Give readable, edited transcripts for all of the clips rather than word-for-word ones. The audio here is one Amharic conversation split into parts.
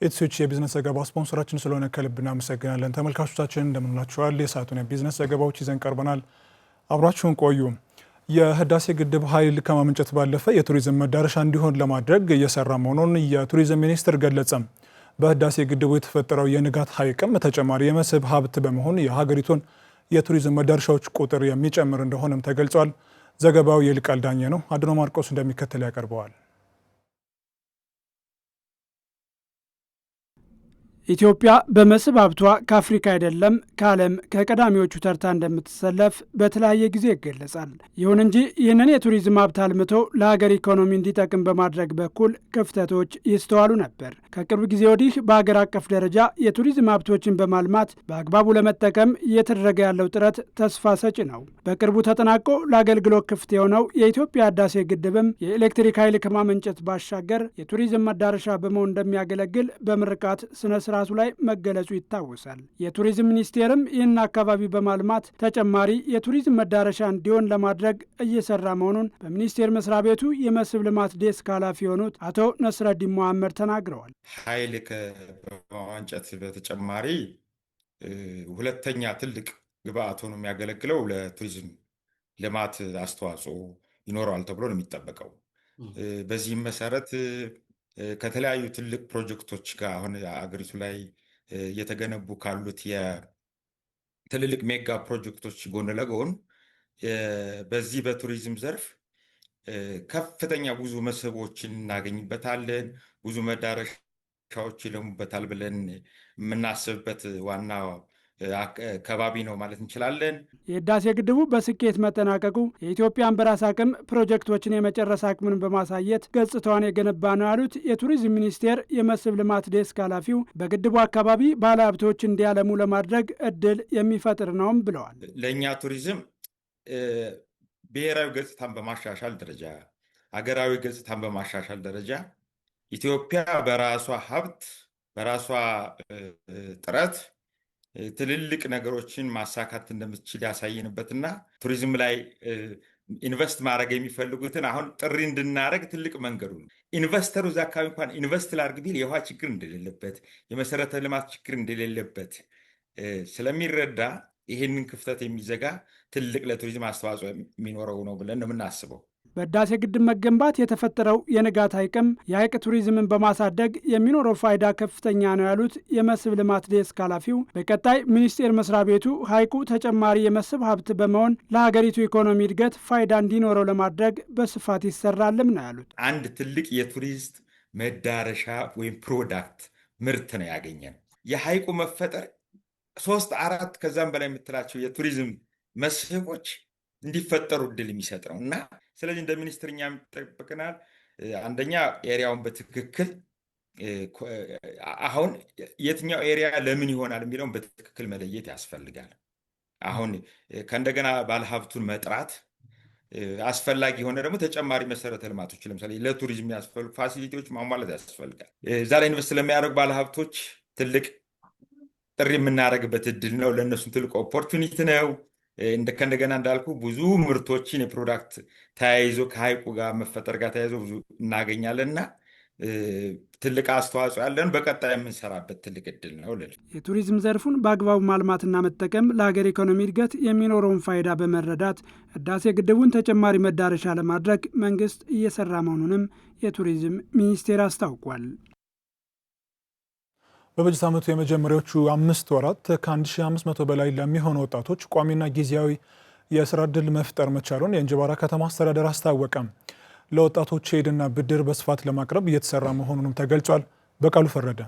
ኢትስዊች የቢዝነስ ዘገባ ስፖንሰራችን ስለሆነ ከልብ እናመሰግናለን። ተመልካቾቻችን እንደምንላችኋል። የሰዓቱን የቢዝነስ ዘገባዎች ይዘን ቀርበናል። አብራችሁን ቆዩ። የህዳሴ ግድብ ኃይል ከማመንጨት ባለፈ የቱሪዝም መዳረሻ እንዲሆን ለማድረግ እየሰራ መሆኑን የቱሪዝም ሚኒስቴር ገለጸ። በህዳሴ ግድቡ የተፈጠረው የንጋት ሐይቅም ተጨማሪ የመስህብ ሀብት በመሆን የሀገሪቱን የቱሪዝም መዳረሻዎች ቁጥር የሚጨምር እንደሆነም ተገልጿል። ዘገባው የልቃል ዳኘ ነው። አድኖ ማርቆስ እንደሚከተል ያቀርበዋል። ኢትዮጵያ በመስህብ ሀብቷ ከአፍሪካ አይደለም ከዓለም ከቀዳሚዎቹ ተርታ እንደምትሰለፍ በተለያየ ጊዜ ይገለጻል። ይሁን እንጂ ይህንን የቱሪዝም ሀብት አልምቶ ለሀገር ኢኮኖሚ እንዲጠቅም በማድረግ በኩል ክፍተቶች ይስተዋሉ ነበር። ከቅርብ ጊዜ ወዲህ በሀገር አቀፍ ደረጃ የቱሪዝም ሀብቶችን በማልማት በአግባቡ ለመጠቀም እየተደረገ ያለው ጥረት ተስፋ ሰጪ ነው። በቅርቡ ተጠናቆ ለአገልግሎት ክፍት የሆነው የኢትዮጵያ ህዳሴ ግድብም የኤሌክትሪክ ኃይል ከማመንጨት ባሻገር የቱሪዝም መዳረሻ በመሆን እንደሚያገለግል በምርቃት ስነ ራሱ ላይ መገለጹ ይታወሳል። የቱሪዝም ሚኒስቴርም ይህን አካባቢ በማልማት ተጨማሪ የቱሪዝም መዳረሻ እንዲሆን ለማድረግ እየሰራ መሆኑን በሚኒስቴር መስሪያ ቤቱ የመስህብ ልማት ዴስክ ኃላፊ የሆኑት አቶ ነስረዲን መሐመድ ተናግረዋል። ኃይል ከማመንጨት በተጨማሪ ሁለተኛ ትልቅ ግብአት ሆኖ የሚያገለግለው ለቱሪዝም ልማት አስተዋጽኦ ይኖረዋል ተብሎ ነው የሚጠበቀው። በዚህም መሰረት ከተለያዩ ትልቅ ፕሮጀክቶች ጋር አሁን አገሪቱ ላይ እየተገነቡ ካሉት የትልልቅ ሜጋ ፕሮጀክቶች ጎን ለጎን በዚህ በቱሪዝም ዘርፍ ከፍተኛ ብዙ መስህቦችን እናገኝበታለን፣ ብዙ መዳረሻዎች ይለሙበታል ብለን የምናስብበት ዋናው ከባቢ ነው ማለት እንችላለን። የህዳሴ ግድቡ በስኬት መጠናቀቁ የኢትዮጵያን በራስ አቅም ፕሮጀክቶችን የመጨረስ አቅምን በማሳየት ገጽታዋን የገነባ ነው ያሉት የቱሪዝም ሚኒስቴር የመስህብ ልማት ዴስክ ኃላፊው በግድቡ አካባቢ ባለሀብቶች እንዲያለሙ ለማድረግ እድል የሚፈጥር ነውም ብለዋል። ለእኛ ቱሪዝም ብሔራዊ ገጽታን በማሻሻል ደረጃ፣ አገራዊ ገጽታን በማሻሻል ደረጃ ኢትዮጵያ በራሷ ሀብት በራሷ ጥረት ትልልቅ ነገሮችን ማሳካት እንደምትችል ያሳየንበትና ቱሪዝም ላይ ኢንቨስት ማድረግ የሚፈልጉትን አሁን ጥሪ እንድናደርግ ትልቅ መንገዱ ነው። ኢንቨስተሩ እዛ አካባቢ እንኳን ኢንቨስት ላድርግ ቢል የውሃ ችግር እንደሌለበት፣ የመሰረተ ልማት ችግር እንደሌለበት ስለሚረዳ ይህንን ክፍተት የሚዘጋ ትልቅ ለቱሪዝም አስተዋጽኦ የሚኖረው ነው ብለን ነው የምናስበው። በህዳሴ ግድብ መገንባት የተፈጠረው የንጋት ሐይቅም የሐይቅ ቱሪዝምን በማሳደግ የሚኖረው ፋይዳ ከፍተኛ ነው ያሉት የመስህብ ልማት ዴስክ ኃላፊው በቀጣይ ሚኒስቴር መስሪያ ቤቱ ሐይቁ ተጨማሪ የመስህብ ሀብት በመሆን ለሀገሪቱ ኢኮኖሚ እድገት ፋይዳ እንዲኖረው ለማድረግ በስፋት ይሰራልም ነው ያሉት። አንድ ትልቅ የቱሪስት መዳረሻ ወይም ፕሮዳክት ምርት ነው ያገኘን። የሐይቁ መፈጠር 3፣ 4 ከዛም በላይ የምትላቸው የቱሪዝም መስህቦች እንዲፈጠሩ እድል የሚሰጥ ነው እና ስለዚህ እንደ ሚኒስትር እኛም ይጠበቅናል። አንደኛ ኤሪያውን በትክክል አሁን የትኛው ኤሪያ ለምን ይሆናል የሚለውን በትክክል መለየት ያስፈልጋል። አሁን ከእንደገና ባለሀብቱን መጥራት አስፈላጊ የሆነ ደግሞ ተጨማሪ መሰረተ ልማቶች ለምሳሌ ለቱሪዝም ያስፈልጉ ፋሲሊቲዎች ማሟላት ያስፈልጋል። እዛ ላይ ኢንቨስት ለሚያደርጉ ባለሀብቶች ትልቅ ጥሪ የምናደርግበት እድል ነው። ለእነሱም ትልቅ ኦፖርቹኒቲ ነው። ከእንደገና እንዳልኩ ብዙ ምርቶችን የፕሮዳክት ተያይዞ ከሐይቁ ጋር መፈጠር ጋር ተያይዞ ብዙ እናገኛለን እና ትልቅ አስተዋጽኦ ያለን በቀጣይ የምንሰራበት ትልቅ እድል ነው። የቱሪዝም ዘርፉን በአግባቡ ማልማትና መጠቀም ለሀገር ኢኮኖሚ እድገት የሚኖረውን ፋይዳ በመረዳት ህዳሴ ግድቡን ተጨማሪ መዳረሻ ለማድረግ መንግስት እየሰራ መሆኑንም የቱሪዝም ሚኒስቴር አስታውቋል። በበጀት ዓመቱ የመጀመሪያዎቹ 5 ወራት ከ1500 በላይ ለሚሆኑ ወጣቶች ቋሚና ጊዜያዊ የስራ ዕድል መፍጠር መቻሉን የእንጅባራ ከተማ አስተዳደር አስታወቀ። ለወጣቶች ሄድና ብድር በስፋት ለማቅረብ እየተሰራ መሆኑንም ተገልጿል። በቃሉ ፈረደ።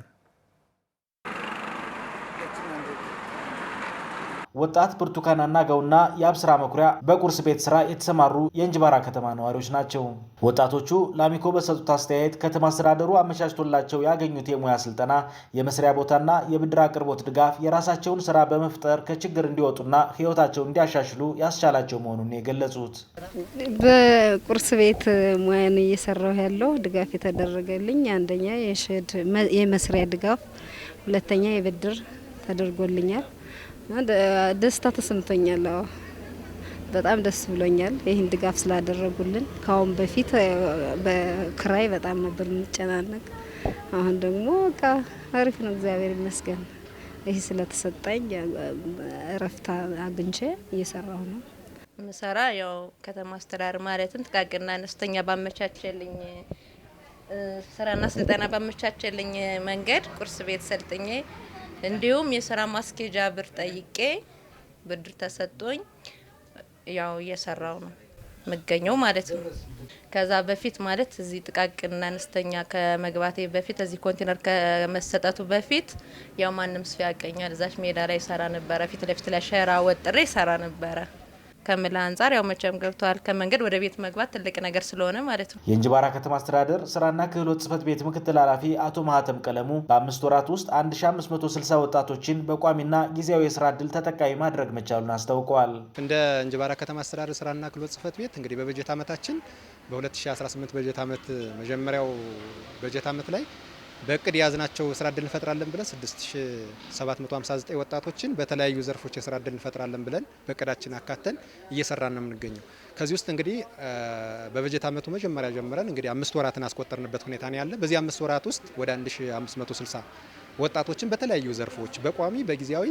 ወጣት ብርቱካን አናጋውና የአብስራ መኩሪያ በቁርስ ቤት ስራ የተሰማሩ የእንጅባራ ከተማ ነዋሪዎች ናቸው። ወጣቶቹ ለአሚኮ በሰጡት አስተያየት ከተማ አስተዳደሩ አመቻችቶላቸው ያገኙት የሙያ ስልጠና፣ የመስሪያ ቦታና የብድር አቅርቦት ድጋፍ የራሳቸውን ስራ በመፍጠር ከችግር እንዲወጡና ህይወታቸውን እንዲያሻሽሉ ያስቻላቸው መሆኑን የገለጹት በቁርስ ቤት ሙያን እየሰራሁ ያለው ድጋፍ የተደረገልኝ አንደኛ የመስሪያ ድጋፍ፣ ሁለተኛ የብድር ተደርጎልኛል። ደስታ ተሰምቶኛል። በጣም ደስ ብሎኛል ይህን ድጋፍ ስላደረጉልን። ካሁን በፊት በክራይ በጣም ነበር የምንጨናነቅ። አሁን ደግሞ በቃ አሪፍ ነው፣ እግዚአብሔር ይመስገን። ይህ ስለተሰጠኝ እረፍት አግኝቼ እየሰራሁ ነው። ምሰራ ያው ከተማ አስተዳደር ማለትም ጥቃቅንና አነስተኛ ባመቻቸልኝ ስራና ስልጠና ባመቻቸልኝ መንገድ ቁርስ ቤት ሰልጥኜ እንዲሁም የስራ ማስኬጃ ብር ጠይቄ ብድር ተሰጥቶኝ ያው እየሰራው ነው መገኘው ማለት ነው። ከዛ በፊት ማለት እዚህ ጥቃቅንና አነስተኛ ከመግባቴ በፊት እዚህ ኮንቴነር ከመሰጠቱ በፊት ያው ማንም ሰው ያቀኛል። እዛች ሜዳ ላይ ሰራ ነበረ። ፊት ለፊት ላይ ሸራ ወጥሬ ሰራ ነበረ። ከመላ አንጻር ያው መቼም ገብቷል ከመንገድ ወደ ቤት መግባት ትልቅ ነገር ስለሆነ ማለት ነው። የእንጅባራ ከተማ አስተዳደር ስራና ክህሎት ጽህፈት ቤት ምክትል ኃላፊ አቶ ማህተም ቀለሙ በ5 ወራት ውስጥ 1560 ወጣቶችን በቋሚና ጊዜያዊ የስራ እድል ተጠቃሚ ማድረግ መቻሉን አስታውቀዋል። እንደ እንጅባራ ከተማ አስተዳደር ስራና ክህሎት ጽህፈት ቤት እንግዲህ በበጀት ዓመታችን በ2018 በጀት ዓመት መጀመሪያው በጀት ዓመት ላይ በእቅድ የያዝናቸው ስራ እድል እንፈጥራለን ብለን 6759 ወጣቶችን በተለያዩ ዘርፎች የስራ እድል እንፈጥራለን ብለን በእቅዳችን አካተን እየሰራን ነው የምንገኘው። ከዚህ ውስጥ እንግዲህ በበጀት ዓመቱ መጀመሪያ ጀምረን እንግዲህ 5 ወራትን አስቆጠርንበት ሁኔታ ነው ያለ። በዚህ 5 ወራት ውስጥ ወደ 1560 ወጣቶችን በተለያዩ ዘርፎች በቋሚ በጊዜያዊ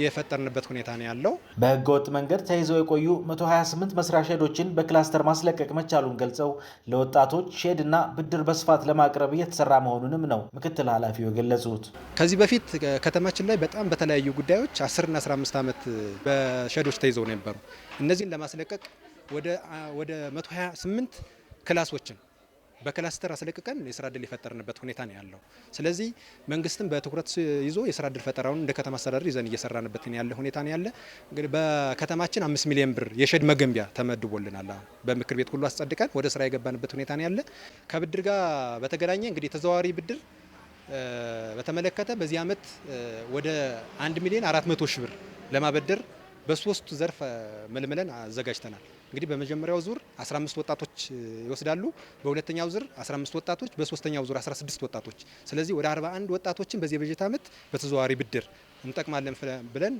የፈጠርንበት ሁኔታ ነው ያለው። በህገ ወጥ መንገድ ተይዘው የቆዩ 128 መስሪያ ሼዶችን በክላስተር ማስለቀቅ መቻሉን ገልጸው ለወጣቶች ሼድና ብድር በስፋት ለማቅረብ እየተሰራ መሆኑንም ነው ምክትል ኃላፊው የገለጹት። ከዚህ በፊት ከተማችን ላይ በጣም በተለያዩ ጉዳዮች 10 እና 15 ዓመት በሼዶች ተይዘው ነበሩ። እነዚህን ለማስለቀቅ ወደ 128 ክላሶችን በክላስተር አስለቅቀን የስራ እድል የፈጠርንበት ሁኔታ ነው ያለው። ስለዚህ መንግስትም በትኩረት ይዞ የስራ እድል ፈጠራውን እንደ ከተማ አስተዳደር ይዘን እየሰራንበት ያለ ሁኔታ ነው ያለ። እንግዲህ በከተማችን 5 ሚሊዮን ብር የሼድ መገንቢያ ተመድቦልናል። በምክር ቤት ሁሉ አስጸድቀን ወደ ስራ የገባንበት ሁኔታ ነው ያለ። ከብድር ጋር በተገናኘ እንግዲህ ተዘዋዋሪ ብድር በተመለከተ በዚህ ዓመት ወደ 1 ሚሊዮን 400 ሺህ ብር ለማበደር በሶስቱ ዘርፍ መልመለን አዘጋጅተናል። እንግዲህ በመጀመሪያው ዙር 15 ወጣቶች ይወስዳሉ። በሁለተኛው ዙር 15 ወጣቶች፣ በሶስተኛው ዙር 16 ወጣቶች። ስለዚህ ወደ 41 ወጣቶችን በዚህ በጀት ዓመት በተዘዋዋሪ ብድር እንጠቅማለን ብለን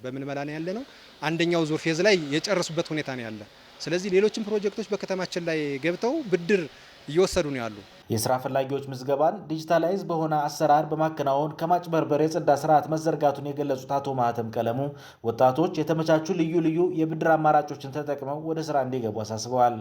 በምልመላ ላይ ያለ ነው። አንደኛው ዙር ፌዝ ላይ የጨረሱበት ሁኔታ ነው ያለ። ስለዚህ ሌሎችም ፕሮጀክቶች በከተማችን ላይ ገብተው ብድር እየወሰዱ ነው ያሉ። የስራ ፈላጊዎች ምዝገባን ዲጂታላይዝ በሆነ አሰራር በማከናወን ከማጭበርበር የጸዳ ስርዓት መዘርጋቱን የገለጹት አቶ ማህተም ቀለሙ ወጣቶች የተመቻቹ ልዩ ልዩ የብድር አማራጮችን ተጠቅመው ወደ ስራ እንዲገቡ አሳስበዋል።